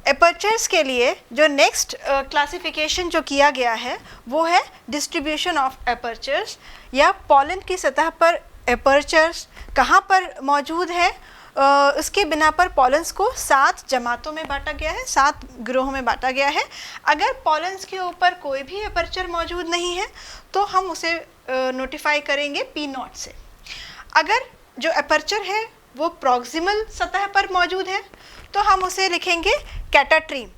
Apertures के लिए जो नेक्स्ट क्लासिफिकेशन जो किया गया है वो है डिस्ट्रीब्यूशन ऑफ एपर्चर्स, या पॉलन की सतह पर एपर्चर्स कहाँ पर मौजूद है। उसके बिना पर पॉलन्स को 7 जमातों में बांटा गया है, 7 गिरोहों में बांटा गया है। अगर पॉलन्स के ऊपर कोई भी एपर्चर मौजूद नहीं है तो हम उसे नोटिफाई करेंगे P0 से। अगर जो एपर्चर है वो प्रॉक्सिमल सतह पर मौजूद है तो हम उसे लिखेंगे कैटाट्रीम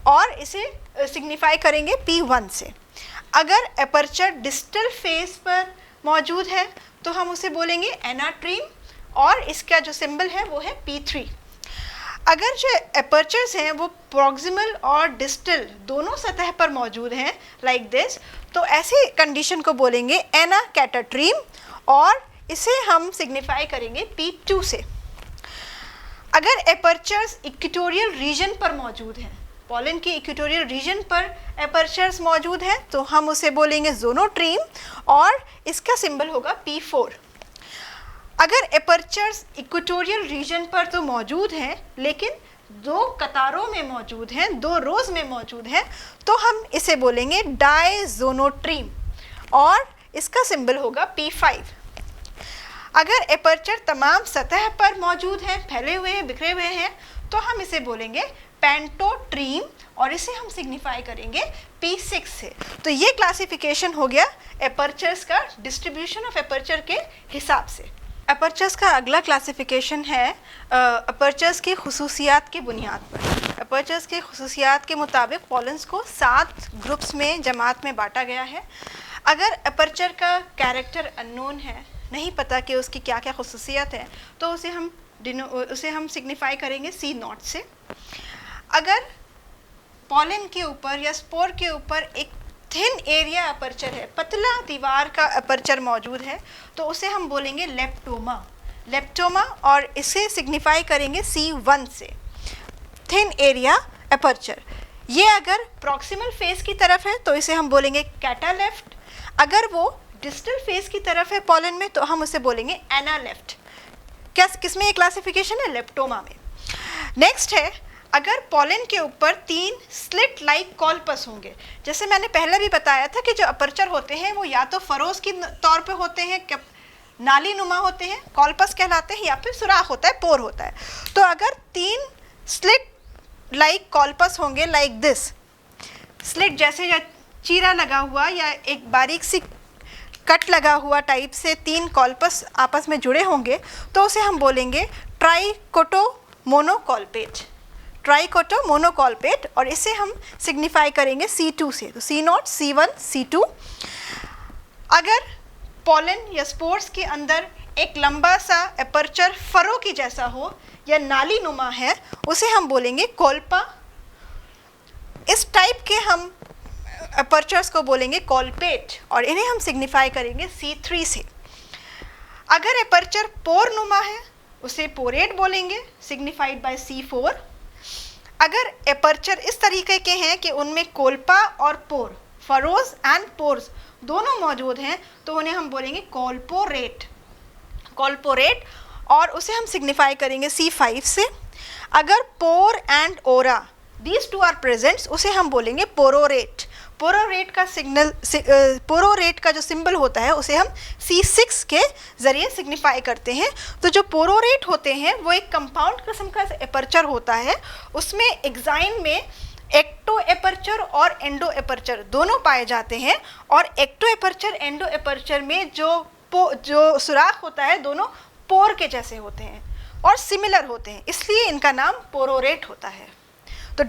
और इसे सिग्निफाई करेंगे P1 से। अगर एपर्चर डिस्टल फेस पर मौजूद है तो हम उसे बोलेंगे एनाट्रीम और इसका जो सिंबल है वो है P3। अगर जो एपर्चर्स हैं वो प्रॉक्सिमल और डिस्टल दोनों सतह पर मौजूद हैं लाइक दिस, तो ऐसी कंडीशन को बोलेंगे एना कैटाट्रीम और इसे हम सिग्निफाई करेंगे P2 से। अगर एपर्चर्स इक्वेटोरियल रीजन पर मौजूद हैं, पॉलन की इक्वेटोरियल रीजन पर एपर्चर्स मौजूद हैं तो हम उसे बोलेंगे जोनोट्रीम और इसका सिंबल होगा P4। अगर एपर्चर्स इक्वेटोरियल रीजन पर तो मौजूद हैं लेकिन 2 कतारों में मौजूद हैं, 2 रोज में मौजूद हैं, तो हम इसे बोलेंगे डायजोनोट्रीम और इसका सिंबल होगा P5। अगर एपर्चर तमाम सतह पर मौजूद हैं, फैले हुए हैं, बिखरे हुए हैं, तो हम इसे बोलेंगे पेंटोट्रीम और इसे हम सिग्निफाई करेंगे P6 से। तो ये क्लासिफिकेशन हो गया एपर्चर्स का डिस्ट्रीब्यूशन ऑफ एपर्चर के हिसाब से। एपर्चर्स का अगला क्लासिफिकेशन है एपर्चर्स की खुसूसियात की बुनियाद पर। एपर्चर्स की खुसूसियात के मुताबिक पॉलन्स को 7 ग्रुप्स में जमात में बांटा गया है। अगर एपर्चर का कैरेक्टर अननोन है, नहीं पता कि उसकी क्या क्या खुसूसियत है, तो उसे हम सिग्निफाई करेंगे C0 से। अगर पॉलन के ऊपर या स्पोर के ऊपर एक थिन एरिया एपर्चर है, पतला दीवार का एपर्चर मौजूद है, तो उसे हम बोलेंगे लेप्टोमा और इसे सिग्निफाई करेंगे C1 से, थिन एरिया एपर्चर। ये अगर प्रॉक्सिमल फेस की तरफ है तो इसे हम बोलेंगे कैटालेफ्ट। अगर वो डिस्टल फेस की तरफ है पॉलन में तो हम उसे बोलेंगे एनालेफ्ट। किस में ये क्लासिफिकेशन है? लेप्टोमा में। नेक्स्ट है, अगर पॉलन के ऊपर 3 स्लिट लाइक कॉल्पस होंगे, जैसे मैंने पहले भी बताया था कि जो अपर्चर होते हैं वो या तो फरोज की तौर पे होते हैं, नाली नुमा होते हैं, कॉल्पस कहलाते हैं, या फिर सुराख होता है, पोर होता है। तो अगर 3 स्लिट लाइक कॉल्पस होंगे लाइक दिस, स्लिट जैसे या चीरा लगा हुआ या एक बारीक सी कट लगा हुआ टाइप से 3 कॉल्पस आपस में जुड़े होंगे, तो उसे हम बोलेंगे ट्राइकोटो मोनोकॉल्पेट, ट्राइकोटो मोनोकॉल्पेट और इसे हम सिग्निफाई करेंगे C2 से। तो C0, C1, C2। अगर पॉलन या स्पोर्स के अंदर एक लंबा सा एपर्चर फरो की जैसा हो या नाली नुमा है, उसे हम बोलेंगे कोल्पा। इस टाइप के हम एपर्चर्स को बोलेंगे कॉल्पेट और इन्हें हम सिग्निफाई करेंगे C3 से। अगर एपर्चर पोर नुमा है उसे पोरेट बोलेंगे, सिग्निफाइड बाय C4। अगर एपर्चर इस तरीके के हैं कि उनमें कोल्पा और पोर, फरोज एंड पोर्स दोनों मौजूद हैं, तो उन्हें हम बोलेंगे कॉल्पोरेट और उसे हम सिग्निफाई करेंगे C5 से। अगर pore and aura these two are presents, उसे हम बोलेंगे पोरोरेट। पोरोरेट का जो सिंबल होता है उसे हम C6 के ज़रिए सिग्निफाई करते हैं। तो जो पोरोरेट होते हैं वो एक कंपाउंड किस्म का एपर्चर होता है, उसमें एक्साइन में एक्टो एपर्चर और एंडो एपर्चर दोनों पाए जाते हैं और एक्टो एपर्चर एंडो एपर्चर में जो सुराख होता है दोनों पोर के जैसे होते हैं और सिमिलर होते हैं, इसलिए इनका नाम पोरोरेट होता है। तो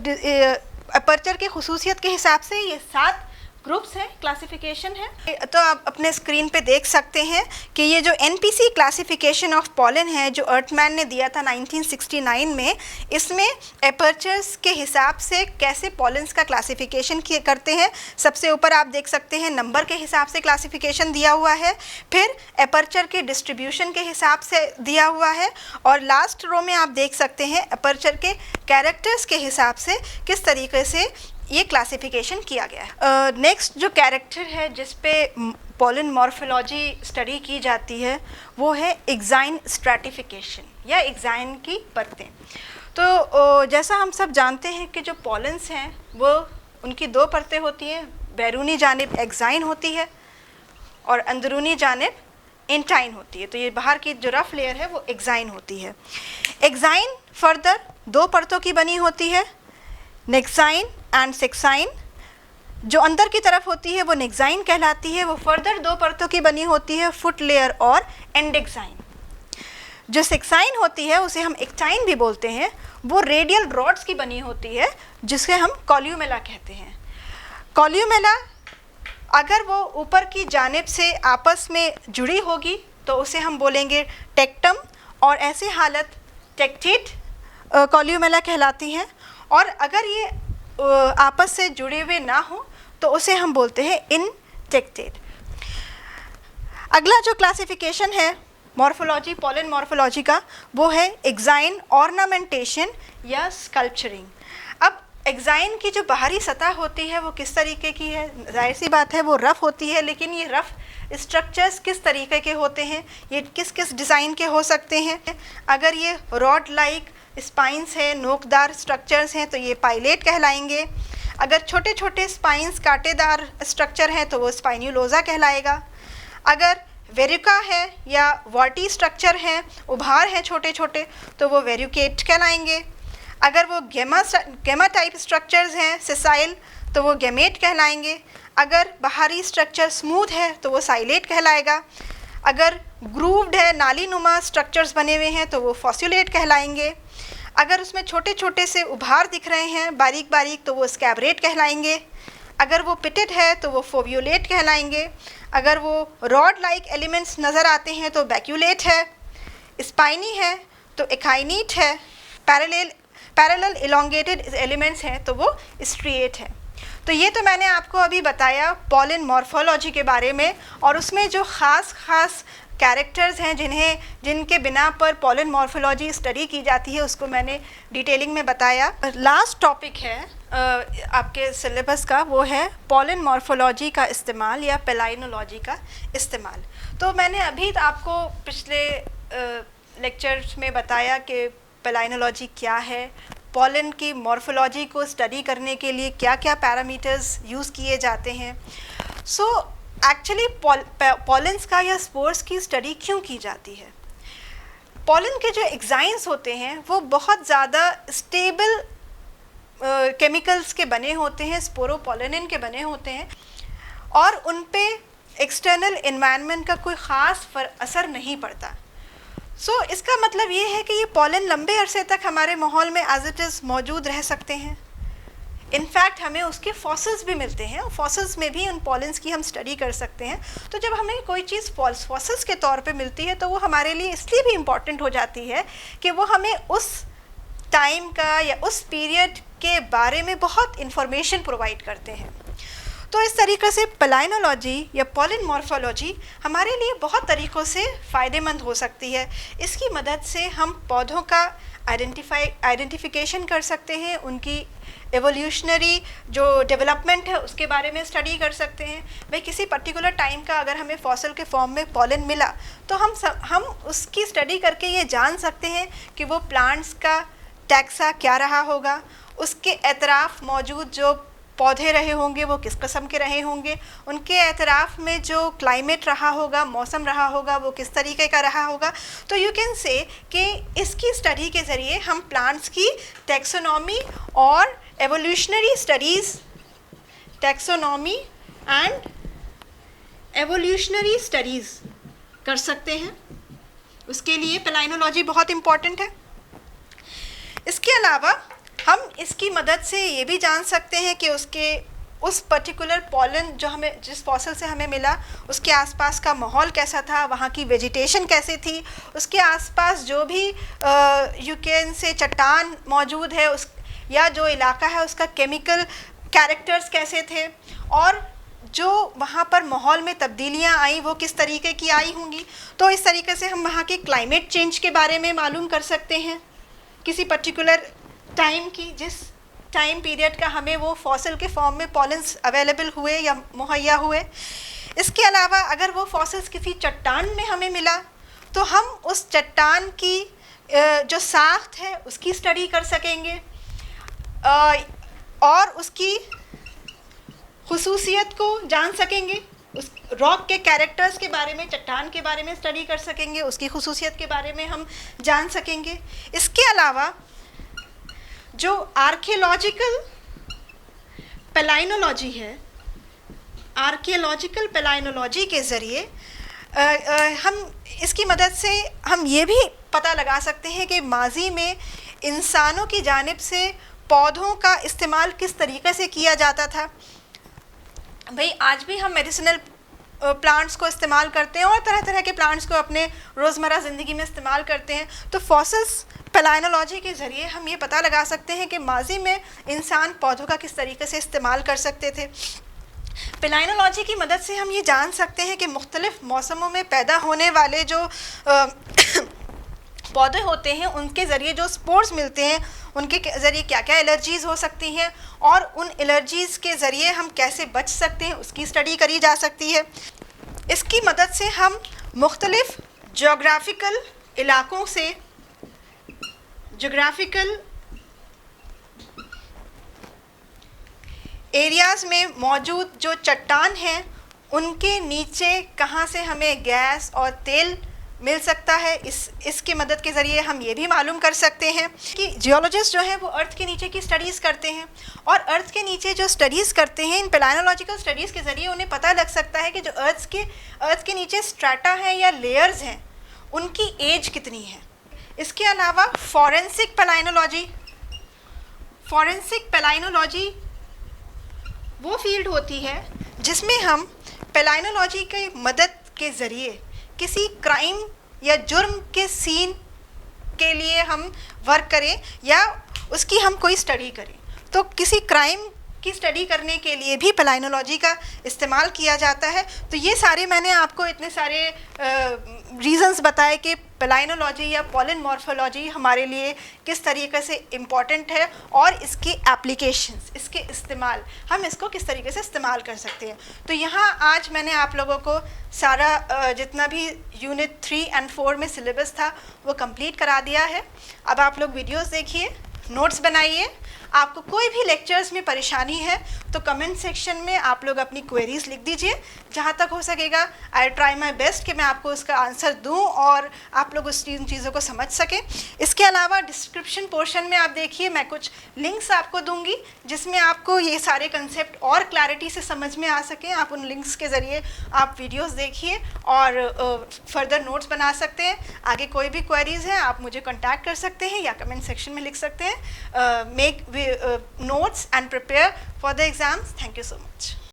एपर्चर के खुसूसियत के हिसाब से ये 7 ग्रुप्स हैं, क्लासिफिकेशन है। तो आप अपने स्क्रीन पे देख सकते हैं कि ये जो एनपीसी क्लासिफिकेशन ऑफ पॉलन है जो अर्टमैन ने दिया था 1969 में, इसमें एपर्चर्स के हिसाब से कैसे पॉलन्स का क्लासिफिकेशन करते हैं। सबसे ऊपर आप देख सकते हैं नंबर के हिसाब से क्लासिफिकेशन दिया हुआ है, फिर एपर्चर के डिस्ट्रीब्यूशन के हिसाब से दिया हुआ है और लास्ट रो में आप देख सकते हैं एपर्चर के कैरेक्टर्स के हिसाब से किस तरीके से ये क्लासिफिकेशन किया गया है। नेक्स्ट जो कैरेक्टर है जिस पे पॉलन मॉर्फोलॉजी स्टडी की जाती है वो है एक्साइन स्ट्रैटिफिकेशन या एक्साइन की परतें। तो जैसा हम सब जानते हैं कि जो पॉलेंस हैं वो उनकी दो परतें होती हैं, बैरूनी जानिब एक्साइन होती है और अंदरूनी जानिब इंटाइन होती है। तो ये बाहर की जो रफ लेयर है वो एक्साइन होती है। एक्साइन फर्दर दो परतों की बनी होती है, नेक्साइन एंड सेक्साइन। जो अंदर की तरफ होती है वो नेक्साइन कहलाती है, वो फर्दर दो परतों की बनी होती है, फुट लेयर और एंडेक्साइन। जो सेक्साइन होती है उसे हम एक्टाइन भी बोलते हैं, वो रेडियल रॉड्स की बनी होती है जिसे हम कॉल्यूमेला कहते हैं। कॉल्यूमेला अगर वो ऊपर की जानिब से आपस में जुड़ी होगी तो उसे हम बोलेंगे टेक्टम, और ऐसी हालत टेक्टेट कॉल्यूमेला कहलाती हैं। और अगर ये आपस से जुड़े हुए ना हो तो उसे हम बोलते हैं इनटेक्टेट। अगला जो क्लासिफिकेशन है मॉर्फोलॉजी, पॉलन मॉर्फोलॉजी का, वो है एक्साइन ऑर्नामेंटेशन या स्कल्पचरिंग। अब एक्साइन की जो बाहरी सतह होती है वो किस तरीके की है? जाहिर सी बात है वो रफ़ होती है, लेकिन ये रफ़ स्ट्रक्चर्स किस तरीके के होते हैं, ये किस किस डिज़ाइन के हो सकते हैं? अगर ये रॉड लाइक स्पाइंस हैं, नोकदार स्ट्रक्चर्स हैं, तो ये पाइलेट कहलाएंगे। अगर छोटे छोटे स्पाइंस कांटेदार स्ट्रक्चर हैं तो वो स्पाइन्यूलोजा कहलाएगा। अगर वेरिका है या वॉटी स्ट्रक्चर हैं, उभार हैं छोटे छोटे, तो वो वेरिकेट कहलाएंगे। अगर वो गेमा टाइप स्ट्रक्चर्स हैं सिसाइल, तो वो गेमेट कहलाएंगे। अगर बाहरी स्ट्रक्चर स्मूथ है तो वो साइलेट कहलाएगा। अगर ग्रूव्ड है, नाली नुमा स्ट्रक्चर्स बने हुए हैं, तो वो फॉस्युलेट कहलाएंगे। अगर उसमें छोटे छोटे से उभार दिख रहे हैं बारीक बारीक, तो वो स्कैब्रेट कहलाएंगे। अगर वो पिटेड है तो वो फोव्यूलेट कहलाएंगे। अगर वो रॉड लाइक एलिमेंट्स नज़र आते हैं तो बैक्यूलेट है। स्पाइनी है तो एकाइनीट है। पैरेलल इलोंगेटेड एलिमेंट्स हैं तो वो स्ट्रिएट है। तो ये तो मैंने आपको अभी बताया पॉलन मॉर्फोलॉजी के बारे में, और उसमें जो ख़ास कैरेक्टर्स हैं जिनके बिना पर पॉलन मॉर्फोलॉजी स्टडी की जाती है उसको मैंने डिटेलिंग में बताया। लास्ट टॉपिक है आपके सिलेबस का, वो है पॉलन मॉर्फोलॉजी का इस्तेमाल या पेलाइनोलॉजी का इस्तेमाल। तो मैंने अभी आपको पिछले लेक्चर्स में बताया कि पेलाइनोलॉजी क्या है, पॉलन की मॉर्फोलॉजी को स्टडी करने के लिए क्या क्या पैरामीटर्स यूज़ किए जाते हैं। सो एक्चुअली पॉलन्स का या स्पोर्स की स्टडी क्यों की जाती है? पॉलन के जो एक्साइन्स होते हैं वो बहुत ज़्यादा स्टेबल केमिकल्स के बने होते हैं, स्पोरोपोलिन के बने होते हैं, और उन पे एक्सटर्नल एनवायरनमेंट का कोई ख़ास असर नहीं पड़ता। सो इसका मतलब ये है कि ये पॉलन लंबे अरसे तक हमारे माहौल में एज इट इज़ मौजूद रह सकते हैं। इनफैक्ट हमें उसके फॉसिल्स भी मिलते हैं, और फॉसिल्स में भी उन पॉलन्स की हम स्टडी कर सकते हैं। तो जब हमें कोई चीज़ फॉसिल्स के तौर पे मिलती है तो वो हमारे लिए इसलिए भी इम्पॉर्टेंट हो जाती है कि वो हमें उस टाइम का या उस पीरियड के बारे में बहुत इंफॉर्मेशन प्रोवाइड करते हैं। तो इस तरीक़े से पेलाइनोलॉजी या पॉलन मॉर्फोलॉजी हमारे लिए बहुत तरीक़ों से फ़ायदेमंद हो सकती है। इसकी मदद से हम पौधों का आइडेंटिफिकेशन कर सकते हैं, उनकी एवोल्यूशनरी जो डेवलपमेंट है उसके बारे में स्टडी कर सकते हैं। भाई किसी पर्टिकुलर टाइम का अगर हमें फॉसिल के फॉर्म में पॉलन मिला तो हम उसकी स्टडी करके ये जान सकते हैं कि वो प्लांट्स का टैक्सा क्या रहा होगा, उसके एतराफ़ मौजूद जो पौधे रहे होंगे वो किस किस्म के रहे होंगे, उनके एतराफ़ में जो क्लाइमेट रहा होगा, मौसम रहा होगा, वो किस तरीके का रहा होगा। तो यू कैन से कि इसकी स्टडी के ज़रिए हम प्लांट्स की टैक्सोनॉमी और evolutionary studies, taxonomy and evolutionary studies कर सकते हैं। उसके लिए पेलाइनोलॉजी बहुत इम्पॉर्टेंट है। इसके अलावा हम इसकी मदद से ये भी जान सकते हैं कि उस पर्टिकुलर पॉलन जो हमें जिस फॉसिल से हमें मिला उसके आसपास का माहौल कैसा था, वहाँ की वेजिटेशन कैसी थी, उसके आसपास जो भी यू कैन से चट्टान मौजूद है उस या जो इलाका है उसका केमिकल कैरेक्टर्स कैसे थे, और जो वहाँ पर माहौल में तब्दीलियाँ आई वो किस तरीके की आई होंगी। तो इस तरीके से हम वहाँ के क्लाइमेट चेंज के बारे में मालूम कर सकते हैं, किसी पर्टिकुलर टाइम की, जिस टाइम पीरियड का हमें वो फॉसिल के फॉर्म में पॉलन्स अवेलेबल हुए या मुहैया हुए। इसके अलावा अगर वो फॉसिल्स किसी चट्टान में हमें मिला तो हम उस चट्टान की जो साख्त है उसकी स्टडी कर सकेंगे, और उसकी खुसूसियत को जान सकेंगे, उस रॉक के कैरेक्टर्स के बारे में, चट्टान के बारे में स्टडी कर सकेंगे, उसकी खुसूसियत के बारे में हम जान सकेंगे। इसके अलावा जो आर्कियोलॉजिकल पैलिनोलॉजी है, आर्कियोलॉजिकल पैलिनोलॉजी के ज़रिए हम इसकी मदद से हम ये भी पता लगा सकते हैं कि माजी में इंसानों की जानिब से पौधों का इस्तेमाल किस तरीके से किया जाता था। भाई आज भी हम मेडिसिनल प्लांट्स को इस्तेमाल करते हैं और तरह तरह के प्लांट्स को अपने रोज़मर्रा ज़िंदगी में इस्तेमाल करते हैं। तो फॉसिल्स पैलिनोलॉजी के ज़रिए हम ये पता लगा सकते हैं कि माजी में इंसान पौधों का किस तरीके से इस्तेमाल कर सकते थे। पैलिनोलॉजी की मदद से हम ये जान सकते हैं कि मुख्तलिफ़ मौसमों में पैदा होने वाले जो पौधे होते हैं उनके ज़रिए जो स्पोर्स मिलते हैं, उनके ज़रिए क्या क्या एलर्जीज़ हो सकती हैं और उन एलर्जीज़ के ज़रिए हम कैसे बच सकते हैं उसकी स्टडी करी जा सकती है। इसकी मदद से हम मुख्तलिफ़ जोग्राफ़िकल इलाक़ों से, जोग्राफ़िकल एरियाज़ में मौजूद जो चट्टान हैं उनके नीचे कहाँ से हमें गैस और तेल मिल सकता है, इसकी मदद के ज़रिए हम ये भी मालूम कर सकते हैं कि जियोलॉजिस्ट जो हैं वो अर्थ के नीचे की स्टडीज़ करते हैं और अर्थ के नीचे जो स्टडीज़ करते हैं, इन पैलिनोलॉजिकल स्टडीज़ के ज़रिए उन्हें पता लग सकता है कि जो अर्थ के नीचे स्ट्रैटा हैं या लेयर्स हैं उनकी एज कितनी है। इसके अलावा फॉरेंसिक पैलिनोलॉजी वो फील्ड होती है जिसमें हम पैलिनोलॉजी की मदद के ज़रिए किसी क्राइम या जुर्म के सीन के लिए हम वर्क करें या उसकी हम कोई स्टडी करें। तो किसी क्राइम की स्टडी करने के लिए भी पैलिनोलॉजी का इस्तेमाल किया जाता है। तो ये सारे मैंने आपको इतने सारे रीज़न्स बताए कि पैलिनोलॉजी या पॉलन मॉर्फोलॉजी हमारे लिए किस तरीके से इम्पॉर्टेंट है और इसके एप्लीकेशंस, इसके इस्तेमाल, हम इसको किस तरीके से इस्तेमाल कर सकते हैं। तो यहाँ आज मैंने आप लोगों को सारा जितना भी यूनिट 3 और 4 में सिलेबस था वो कंप्लीट करा दिया है। अब आप लोग वीडियोस देखिए, नोट्स बनाइए। आपको कोई भी लेक्चर्स में परेशानी है तो कमेंट सेक्शन में आप लोग अपनी क्वेरीज लिख दीजिए। जहाँ तक हो सकेगा आई ट्राई माई बेस्ट कि मैं आपको उसका आंसर दूं और आप लोग उस चीज़ों को समझ सकें। इसके अलावा डिस्क्रिप्शन पोर्शन में आप देखिए, मैं कुछ लिंक्स आपको दूंगी जिसमें आपको ये सारे कंसेप्ट और क्लैरिटी से समझ में आ सकें। आप उन लिंक्स के ज़रिए आप वीडियोज़ देखिए और फर्दर नोट्स बना सकते हैं। आगे कोई भी क्वेरीज़ हैं आप मुझे कॉन्टैक्ट कर सकते हैं या कमेंट सेक्शन में लिख सकते हैं। Make notes and prepare for the exams. Thank you so much.